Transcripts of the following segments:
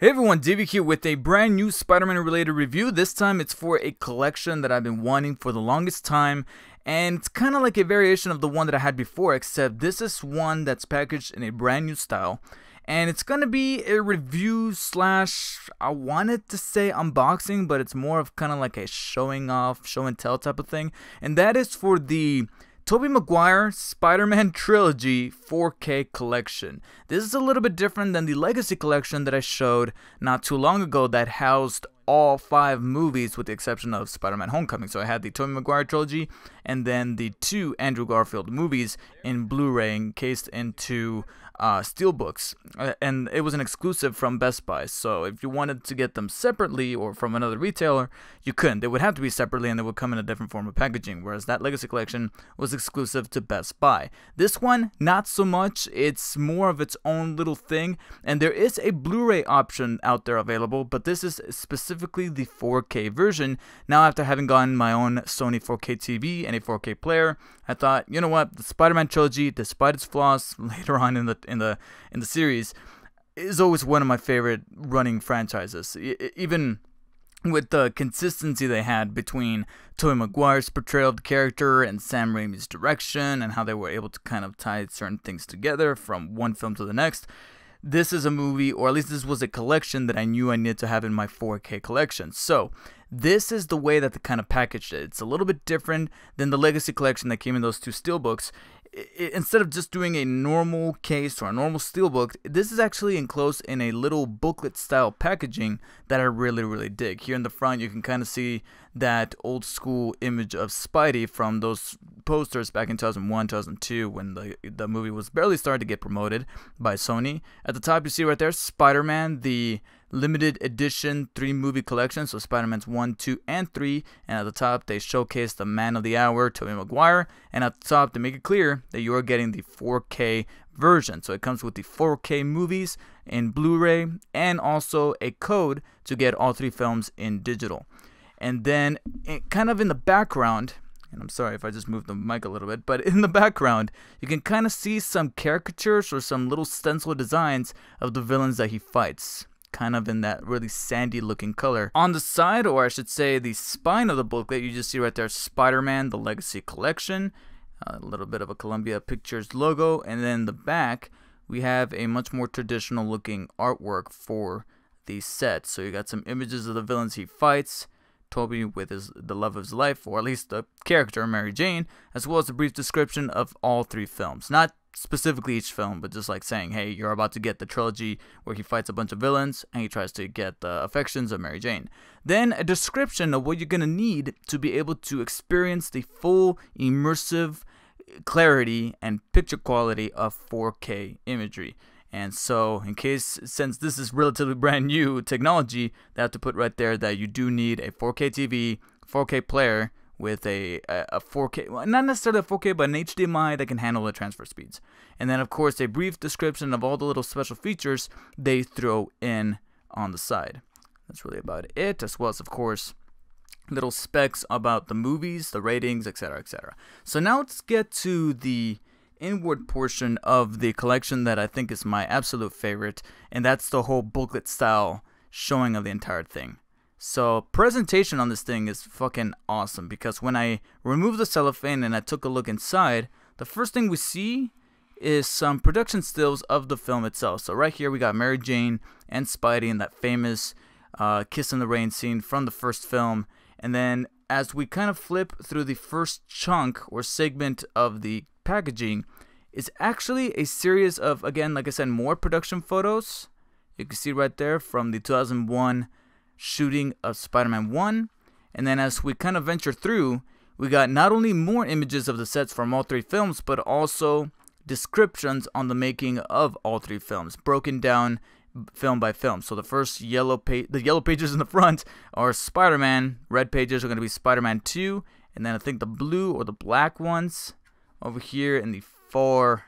Hey everyone, Davey here with a brand new Spider-Man related review. This time it's for a collection that I've been wanting for the longest time, and it's kind of like a variation of the one that I had before, except this is one that's packaged in a brand new style. And it's going to be a review slash, I wanted to say unboxing, but it's more of kind of like a showing off, show and tell type of thing. And that is for the Tobey Maguire Spider-Man Trilogy 4K collection. This is a little bit different than the Legacy collection that I showed not too long ago that housed all 5 movies with the exception of Spider-Man Homecoming. So I had the Tobey Maguire trilogy and then the 2 Andrew Garfield movies in Blu-ray encased into steelbooks, and it was an exclusive from Best Buy. So if you wanted to get them separately or from another retailer, you couldn't. They would have to be separately and they would come in a different form of packaging, whereas that Legacy collection was exclusive to Best Buy. This one, not so much. It's more of its own little thing, and there is a Blu-ray option out there available, but this is specifically the 4K version. Now, after having gotten my own Sony 4K TV and a 4K player, I thought, you know what, the Spider-Man trilogy, despite its flaws later on in the series, is always one of my favorite running franchises. Even with the consistency they had between Tobey Maguire's portrayal of the character and Sam Raimi's direction, and how they were able to kind of tie certain things together from one film to the next. This is a movie, or at least this was a collection that I knew I needed to have in my 4K collection. So this is the way that they kind of packaged it. It's a little bit different than the Legacy collection that came in those 2 steelbooks. Instead of just doing a normal case or a normal steelbook, this is actually enclosed in a little booklet style packaging that I really dig. Here in the front you can kind of see that old school image of Spidey from those posters back in 2001, 2002 when the movie was barely starting to get promoted by Sony. At the top you see right there Spider-Man, the limited edition 3-movie collection, so Spider-Man's 1, 2, and 3, and at the top they showcase the man of the hour, Tobey Maguire, and at the top they make it clear that you are getting the 4K version. So it comes with the 4K movies in Blu-ray and also a code to get all 3 films in digital. And then kind of in the background, and I'm sorry if I just moved the mic a little bit, but in the background you can kind of see some caricatures or some little stencil designs of the villains that he fights, kind of in that really sandy looking color. On the side, or I should say the spine of the booklet, you just see right there Spider-Man, the Legacy collection, a little bit of a Columbia Pictures logo, and then the back we have a much more traditional looking artwork for the set. So you got some images of the villains he fights, Tobey with the love of his life, or at least the character Mary Jane, as well as a brief description of all 3 films. Not specifically each film, but just like saying, hey, you're about to get the trilogy where he fights a bunch of villains and he tries to get the affections of Mary Jane. Then a description of what you're going to need to be able to experience the full immersive clarity and picture quality of 4K imagery. And so, since this is relatively brand new technology, they have to put right there that you do need a 4K TV, 4K player with a 4K, well, not necessarily a 4K, but an HDMI that can handle the transfer speeds. And then, of course, a brief description of all the little special features they throw in on the side. That's really about it, as well as, of course, little specs about the movies, the ratings, etc., etc. So now let's get to the inward portion of the collection that I think is my absolute favorite, and that's the whole booklet style showing of the entire thing. So presentation on this thing is fucking awesome, because when I removed the cellophane and I took a look inside, the first thing we see is some production stills of the film itself. So right here we got Mary Jane and Spidey in that famous kiss in the rain scene from the first film, and then as we kind of flip through the first chunk or segment of the packaging, is actually a series of, again, like I said, more production photos. You can see right there from the 2001 shooting of Spider-Man 1. And then as we kind of venture through, we got not only more images of the sets from all 3 films, but also descriptions on the making of all 3 films, broken down film by film. So the first the yellow pages in the front are Spider-Man, red pages are going to be Spider-Man 2, and then I think the blue or the black ones over here in the far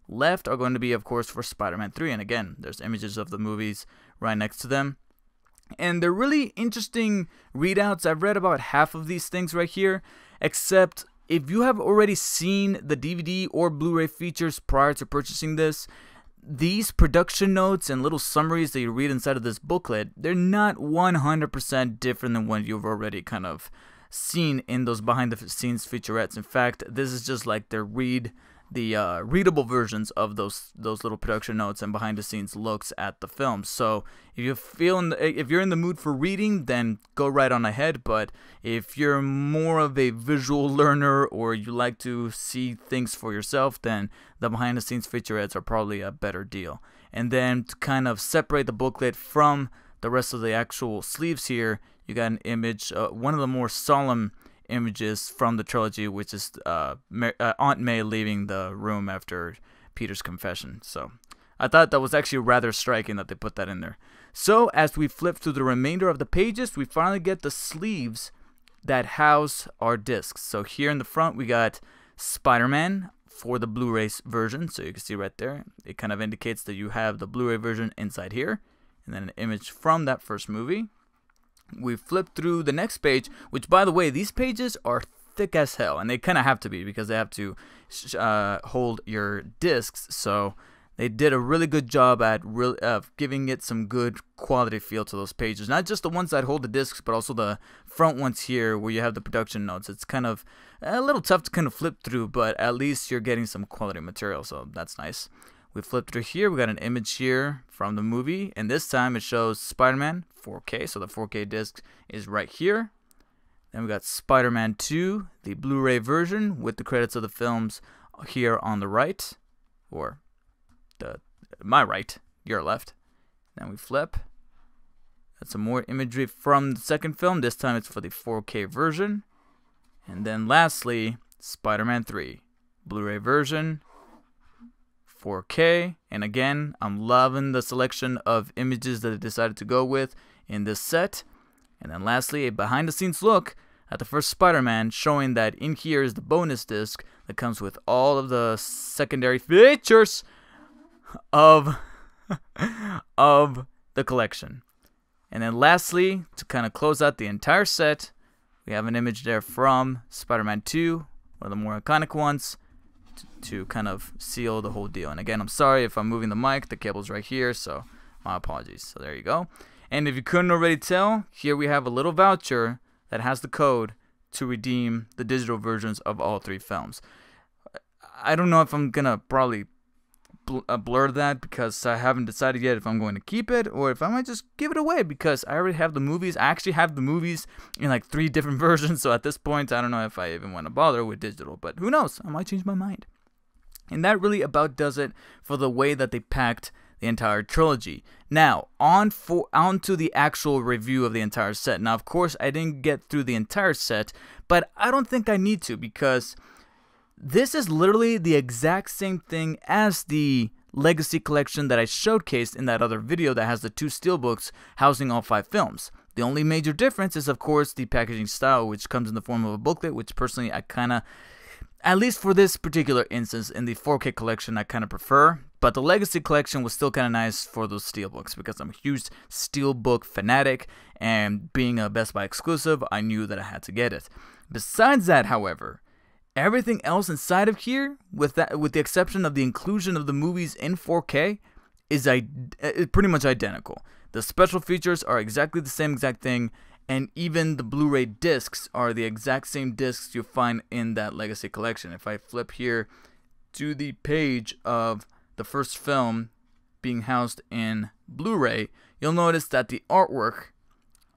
left are going to be, of course, for Spider-Man 3. And again, there's images of the movies right next to them. And they're really interesting readouts. I've read about half of these things right here, except if you have already seen the DVD or Blu-ray features prior to purchasing this, these production notes and little summaries that you read inside of this booklet, they're not 100% different than what you've already kind of seen in those behind the scenes featurettes. In fact, this is just like the readable versions of those little production notes and behind the scenes looks at the film. So if you're in the mood for reading, then go right on ahead. But if you're more of a visual learner or you like to see things for yourself, then the behind the scenes featurettes are probably a better deal. And then to kind of separate the booklet from the rest of the actual sleeves here, you got an image, one of the more solemn images from the trilogy, which is Aunt May leaving the room after Peter's confession. So I thought that was actually rather striking that they put that in there. So as we flip through the remainder of the pages, we finally get the sleeves that house our discs. So here in the front we got Spider-Man for the Blu-ray version. So you can see right there, it kind of indicates that you have the Blu-ray version inside here, and then an image from that first movie. We flip through the next page, which, by the way, these pages are thick as hell, and they kind of have to be because they have to hold your discs. So they did a really good job at giving it some good quality feel to those pages. Not just the ones that hold the discs, but also the front ones here where you have the production notes. It's kind of a little tough to kind of flip through, but at least you're getting some quality material, so that's nice. We flip through here, we got an image here from the movie, and this time it shows Spider-Man 4K, so the 4K disc is right here. Then we got Spider-Man 2, the Blu-ray version, with the credits of the films here on the right, or my right, your left. Then we flip. That's some more imagery from the second film. This time it's for the 4K version. And then lastly, Spider-Man 3, Blu-ray version, 4K, and again, I'm loving the selection of images that I decided to go with in this set. And then lastly, a behind the scenes look at the first Spider-Man, showing that in here is the bonus disc that comes with all of the secondary features of the collection. And then lastly, to kind of close out the entire set, we have an image there from Spider-Man 2, one of the more iconic ones, to kind of seal the whole deal. And again, I'm sorry if I'm moving the mic, the cable's right here, so my apologies. So there you go. And if you couldn't already tell, here we have a little voucher that has the code to redeem the digital versions of all three films. I don't know if I'm gonna probably blur that because I haven't decided yet if I'm going to keep it or if I might just give it away, because I already have the movies. I actually have the movies in like 3 different versions, so at this point I don't know if I even want to bother with digital, but who knows, I might change my mind. And that really about does it for the way that they packed the entire trilogy. Now, on to the actual review of the entire set. Now, of course, I didn't get through the entire set, but I don't think I need to, because this is literally the exact same thing as the Legacy collection that I showcased in that other video that has the 2 steelbooks housing all 5 films. The only major difference is, of course, the packaging style, which comes in the form of a booklet, which personally I kind of, at least for this particular instance, in the 4K collection, I kind of prefer. But the Legacy collection was still kind of nice for those steelbooks because I'm a huge steelbook fanatic, and being a Best Buy exclusive, I knew that I had to get it. Besides that, however, everything else inside of here, with the exception of the inclusion of the movies in 4K, is pretty much identical. The special features are exactly the same exact thing, and even the Blu-ray discs are the exact same discs you'll find in that Legacy collection. If I flip here to the page of the first film being housed in Blu-ray, you'll notice that the artwork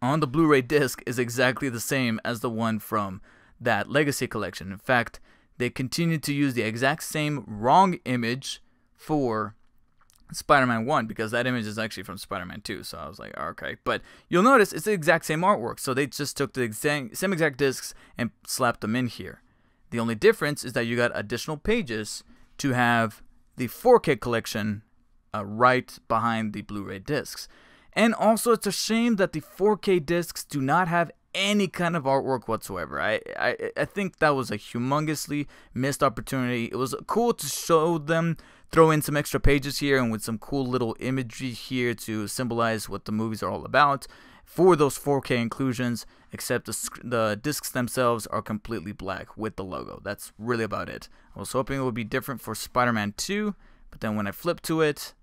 on the Blu-ray disc is exactly the same as the one from that Legacy collection. In fact, they continue to use the exact same wrong image for Spider-Man 1, because that image is actually from Spider-Man 2, so I was like, okay. But you'll notice it's the exact same artwork, so they just took the same exact discs and slapped them in here. The only difference is that you got additional pages to have the 4K collection right behind the Blu-ray discs. And also, it's a shame that the 4K discs do not have any kind of artwork whatsoever. I think that was a humongously missed opportunity. It was cool to show them, throw in some extra pages here and with some cool little imagery here to symbolize what the movies are all about for those 4K inclusions, except the discs themselves are completely black with the logo. That's really about it. I was hoping it would be different for Spider-Man 2, but then when I flip to it,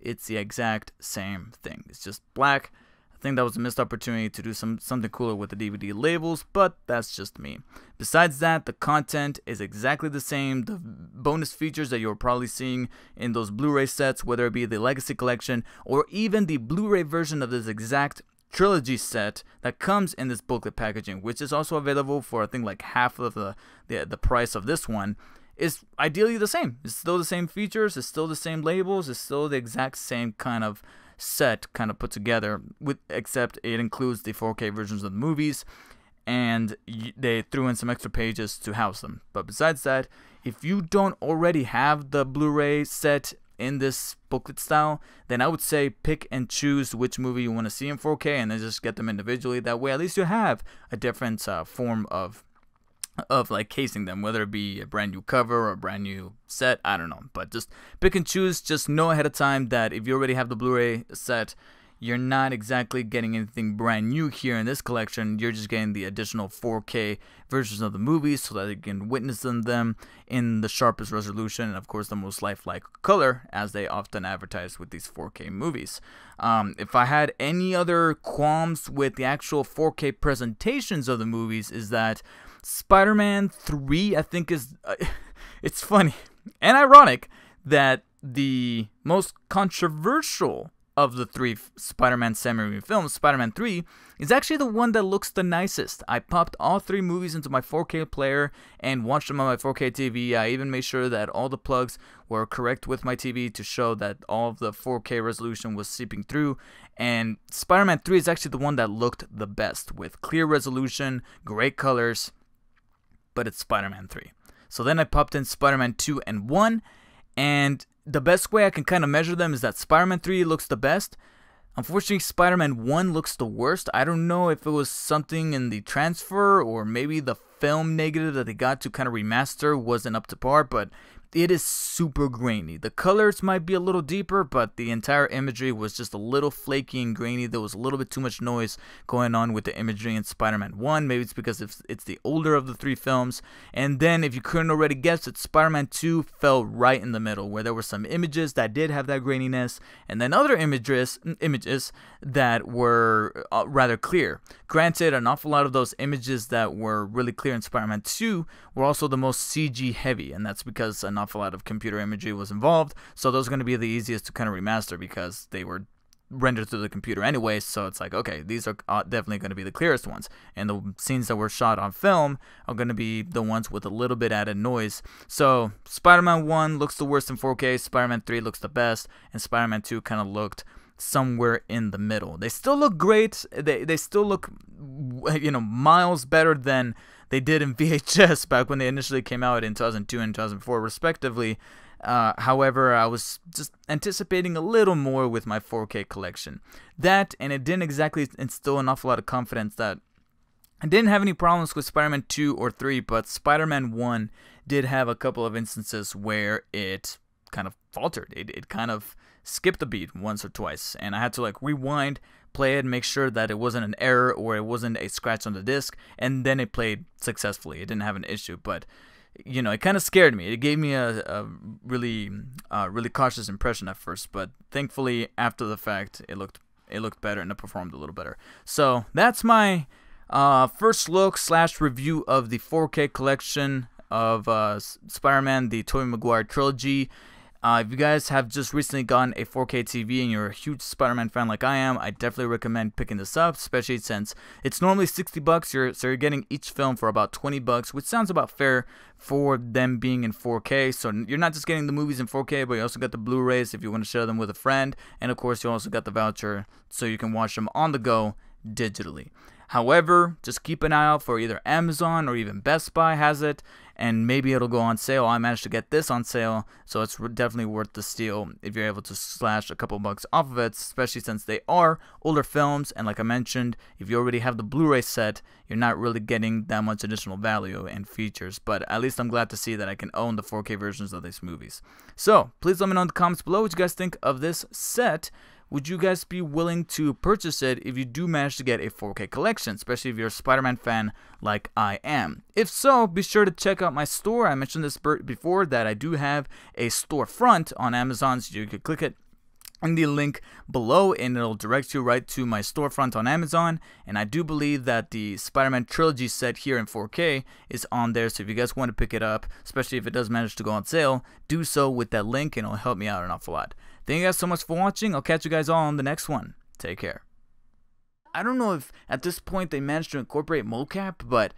it's the exact same thing. It's just black. I think that was a missed opportunity to do something cooler with the DVD labels, but that's just me. Besides that, the content is exactly the same. The bonus features that you're probably seeing in those Blu-ray sets, whether it be the Legacy Collection or even the Blu-ray version of this exact Trilogy set that comes in this booklet packaging, which is also available for I think like half of the price of this one, is ideally the same. It's still the same features, it's still the same labels, it's still the exact same kind of set kind of put together, except it includes the 4K versions of the movies, and they threw in some extra pages to house them. But besides that, if you don't already have the Blu-ray set in this booklet style, then I would say pick and choose which movie you want to see in 4K and then just get them individually. That way at least you have a different form of like casing them, whether it be a brand new cover or a brand new set, I don't know. But just pick and choose. Just know ahead of time that if you already have the Blu-ray set, you're not exactly getting anything brand new here in this collection. You're just getting the additional 4K versions of the movies so that you can witness them in the sharpest resolution and of course the most lifelike color, as they often advertise with these 4K movies. If I had any other qualms with the actual 4K presentations of the movies, is that Spider-Man 3, I think is, it's funny and ironic that the most controversial of the three Spider-Man Sam Raimi films, Spider-Man 3, is actually the one that looks the nicest. I popped all three movies into my 4K player and watched them on my 4K TV. I even made sure that all the plugs were correct with my TV to show that all of the 4K resolution was seeping through. And Spider-Man 3 is actually the one that looked the best, with clear resolution, great colors, but it's Spider-Man 3. So then I popped in Spider-Man 2 and 1, and the best way I can kind of measure them is that Spider-Man 3 looks the best. Unfortunately, Spider-Man 1 looks the worst. I don't know if it was something in the transfer or maybe the film negative that they got to kind of remaster wasn't up to par, but it is super grainy. The colors might be a little deeper, but the entire imagery was just a little flaky and grainy. There was a little bit too much noise going on with the imagery in Spider-Man 1. Maybe it's because it's the older of the three films. And then, if you couldn't already guess it, Spider-Man 2 fell right in the middle, where there were some images that did have that graininess, and then other images that were rather clear. Granted, an awful lot of those images that were really clear in Spider-Man 2 were also the most CG heavy, and that's because an awful lot of computer imagery was involved, so those are going to be the easiest to kind of remaster because they were rendered through the computer anyway. So it's like, okay, these are definitely going to be the clearest ones, and the scenes that were shot on film are going to be the ones with a little bit added noise. So Spider-Man 1 looks the worst in 4K, Spider-Man 3 looks the best, and Spider-Man 2 kind of looked somewhere in the middle. They still look great. They still look, miles better than they did in VHS back when they initially came out in 2002 and 2004 respectively. However, I was just anticipating a little more with my 4K collection. That, and it didn't exactly instill an awful lot of confidence that I didn't have any problems with Spider-Man 2 or 3, but Spider-Man 1 did have a couple of instances where it kind of faltered. It kind of skipped a beat once or twice, and I had to rewind, play it, and make sure that it wasn't an error or it wasn't a scratch on the disc, and then it played successfully. It didn't have an issue, but it kind of scared me. It gave me a really cautious impression at first, but thankfully after the fact it looked better and it performed a little better. So that's my first look / review of the 4K collection of Spider-Man, the Tobey Maguire trilogy. If you guys have just recently gotten a 4K TV and you're a huge Spider-Man fan like I am, I definitely recommend picking this up, especially since it's normally $60. So you're getting each film for about $20, which sounds about fair for them being in 4K. So you're not just getting the movies in 4K, but you also got the Blu-rays if you want to share them with a friend, and of course you also got the voucher so you can watch them on the go digitally. However, just keep an eye out for either Amazon or even Best Buy has it, and maybe it'll go on sale. I managed to get this on sale, so it's definitely worth the steal if you're able to slash a couple bucks off of it, especially since they are older films, and like I mentioned, if you already have the Blu-ray set, you're not really getting that much additional value and features, but at least I'm glad to see that I can own the 4K versions of these movies. So, please let me know in the comments below what you guys think of this set. would you guys be willing to purchase it if you do manage to get a 4K collection, especially if you're a Spider-Man fan like I am? If so, be sure to check out my store. I mentioned this before that I do have a storefront on Amazon, so you could click it in the link below and it'll direct you right to my storefront on Amazon. And I do believe that the Spider-Man Trilogy set here in 4K is on there, so if you guys want to pick it up, especially if it does manage to go on sale, do so with that link and it'll help me out an awful lot. Thank you guys so much for watching. I'll catch you guys all on the next one. Take care. I don't know if at this point they managed to incorporate mocap, but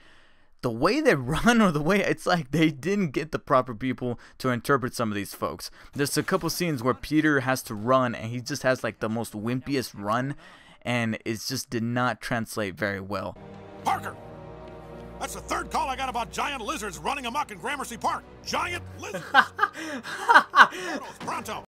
the way they run, or the way it's like they didn't get the proper people to interpret some of these folks. There's a couple scenes where Peter has to run and he just has like the most wimpiest run, and it just did not translate very well. Parker! That's the third call I got about giant lizards running amok in Gramercy Park. Giant lizards! Pronto!